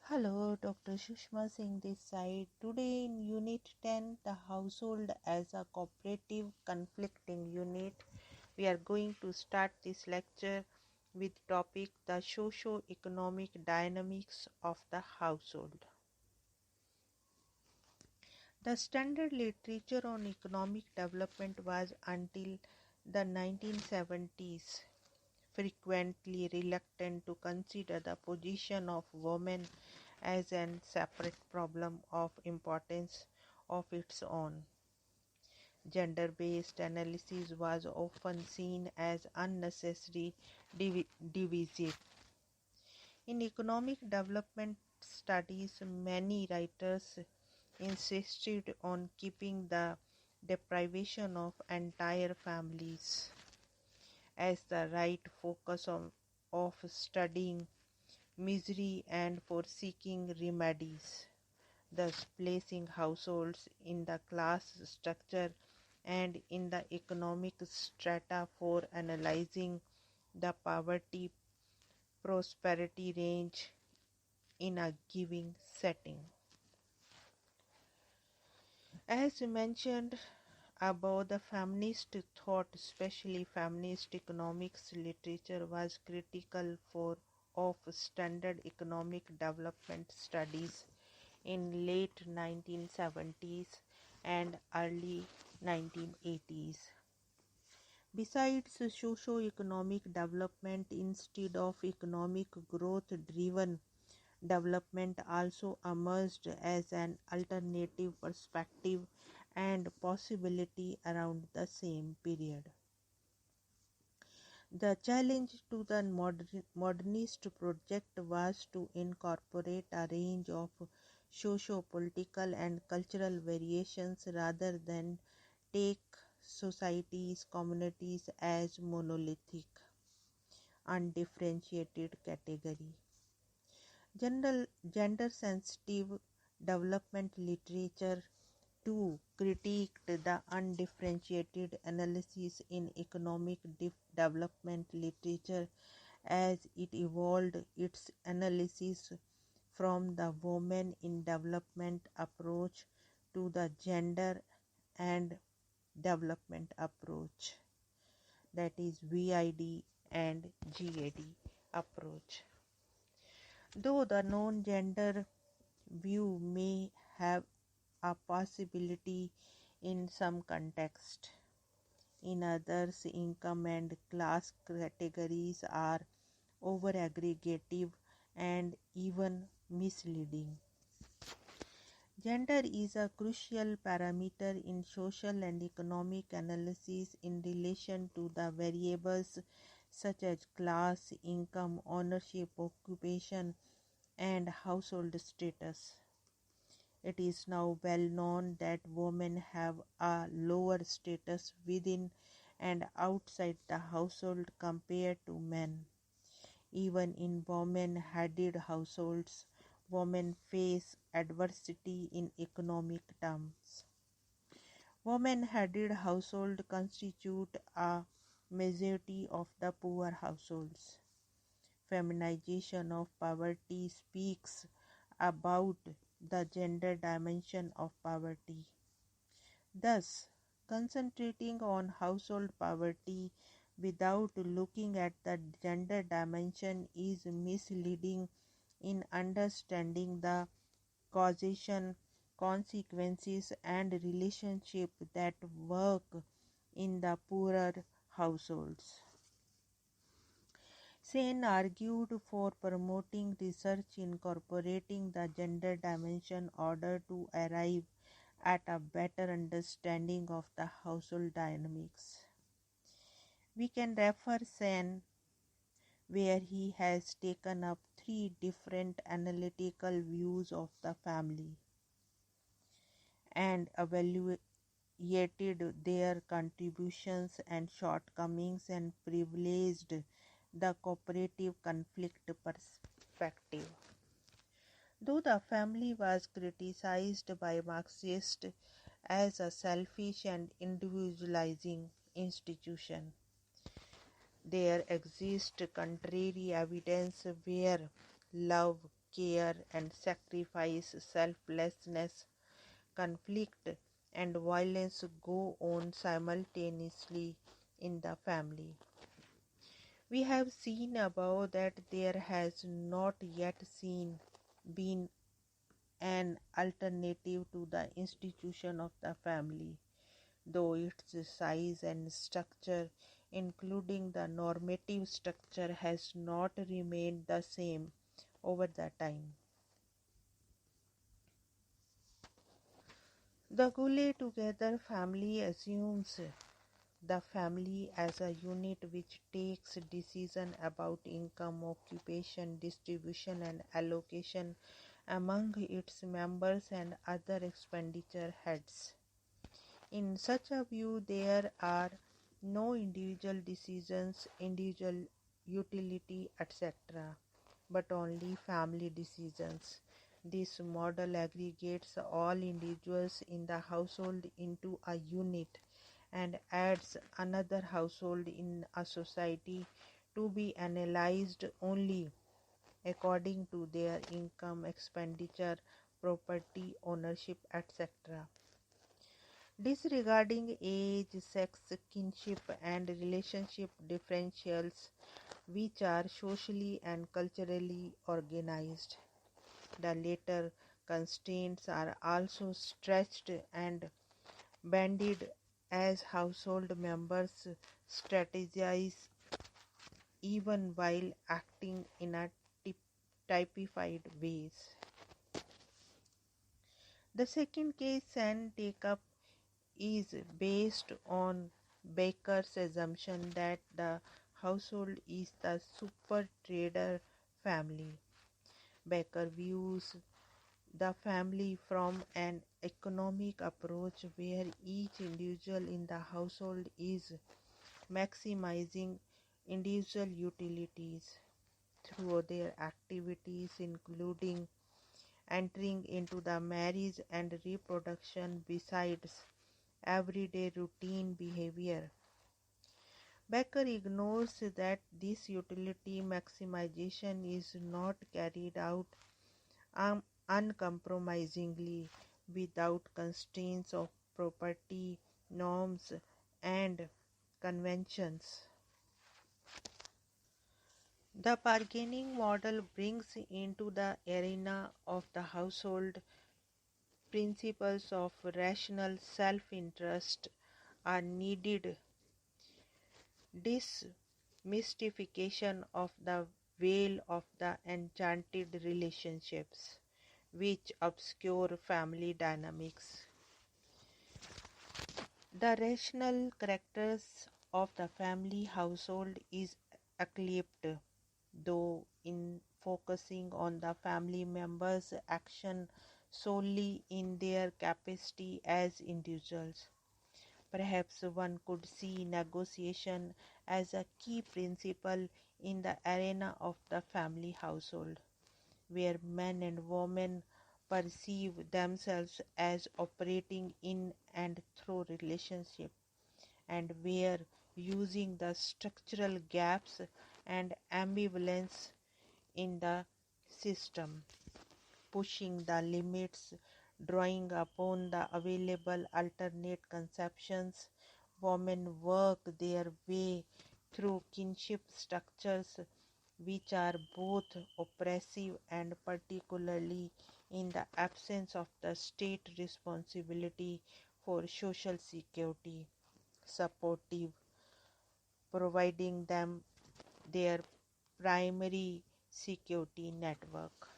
Hello, Dr. Sushma Singh this side. Today in Unit 10, the household as a cooperative conflicting unit, we are going to start this lecture with topic the socio-economic dynamics of the household. The standard literature on economic development was until the 1970s frequently reluctant to consider the position of women as a separate problem of importance of its own. Gender-based analysis was often seen as unnecessary divisive. In economic development studies, many writers insisted on keeping the deprivation of entire families as the right focus of studying misery and for seeking remedies, thus placing households in the class structure and in the economic strata for analyzing the poverty prosperity range in a given setting. As mentioned above, the feminist thought, especially feminist economics literature, was critical of standard economic development studies in late 1970s and early 1980s. Besides socio-economic development, instead of economic growth-driven development also emerged as an alternative perspective and possibility around the same period. The challenge to the modernist project was to incorporate a range of socio-political and cultural variations rather than take societies, communities as monolithic, undifferentiated category. Gender-sensitive development literature too critiqued the undifferentiated analysis in economic development literature as it evolved its analysis from the women in development approach to the gender and development approach, that is VID and GAD approach. Though the non-gender view may have a possibility in some context, in others income and class categories are over-aggregative and even misleading. Gender is a crucial parameter in social and economic analysis in relation to the variables such as class, income, ownership, occupation, and household status. It is now well known that women have a lower status within and outside the household compared to men. Even in women-headed households, women face adversity in economic terms. Women-headed households constitute a majority of the poor households. Feminization of poverty speaks about the gender dimension of poverty. Thus, concentrating on household poverty without looking at the gender dimension is misleading in understanding the causation, consequences, and relationship that work in the poorer households. Sen argued for promoting research incorporating the gender dimension in order to arrive at a better understanding of the household dynamics. We can refer Sen, where he has taken up three different analytical views of the family and evaluated their contributions and shortcomings and privileged the cooperative conflict perspective. Though the family was criticized by Marxists as a selfish and individualizing institution, there exists contrary evidence where love, care and sacrifice, selflessness, conflict, and violence go on simultaneously in the family. We have seen above that there has not yet been an alternative to the institution of the family, though its size and structure, including the normative structure, has not remained the same over the time. The Gule together family assumes the family as a unit which takes decision about income, occupation, distribution and allocation among its members and other expenditure heads. In such a view, there are no individual decisions, individual utility, etc., but only family decisions. This model aggregates all individuals in the household into a unit and adds another household in a society to be analyzed only according to their income, expenditure, property, ownership, etc. Disregarding age, sex, kinship, and relationship differentials which are socially and culturally organized. The latter constraints are also stretched and banded as household members strategize even while acting in a typified ways. The second case and take up is based on Baker's assumption that the household is the super trader family. Baker views the family from an economic approach where each individual in the household is maximizing individual utilities through their activities, including entering into the marriage and reproduction besides everyday routine behavior. Becker ignores that this utility maximization is not carried out uncompromisingly without constraints of property, norms, and conventions. The bargaining model brings into the arena of the household principles of rational self-interest are needed demystification of the veil of the enchanted relationships which obscure family dynamics. The rational characters of the family household is eclipsed, though in focusing on the family members' action solely in their capacity as individuals. Perhaps one could see negotiation as a key principle in the arena of the family household, where men and women perceive themselves as operating in and through relationship, and where using the structural gaps and ambivalence in the system, pushing the limits, drawing upon the available alternate conceptions, women work their way through kinship structures which are both oppressive and particularly in the absence of the state responsibility for social security, supportive, providing them their primary security network.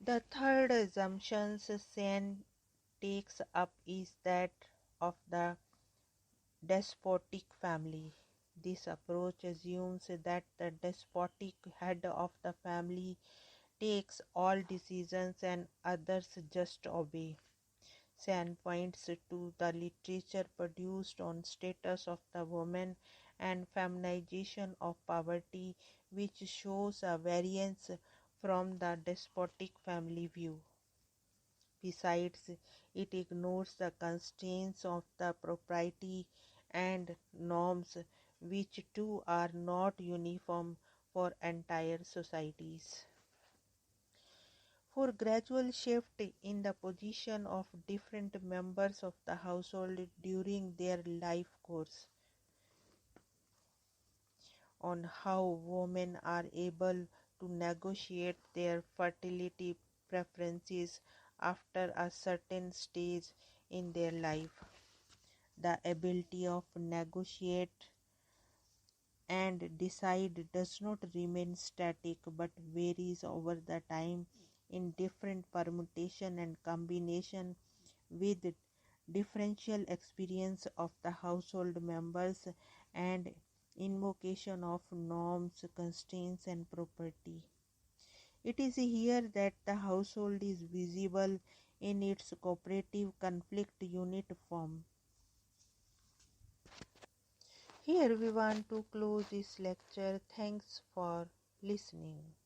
The third assumption Sen takes up is that of the despotic family. This approach assumes that the despotic head of the family takes all decisions and others just obey. Sen points to the literature produced on status of the woman and feminization of poverty, which shows a variance from the despotic family view. Besides, it ignores the constraints of the propriety and norms, which too are not uniform for entire societies. For gradual shift in the position of different members of the household during their life course, on how women are able to negotiate their fertility preferences after a certain stage in their life. The ability of negotiate and decide does not remain static but varies over the time in different permutation and combination with differential experience of the household members and invocation of norms, constraints and property. It is here that the household is visible in its cooperative conflict unit form. Here we want to close this lecture. Thanks for listening.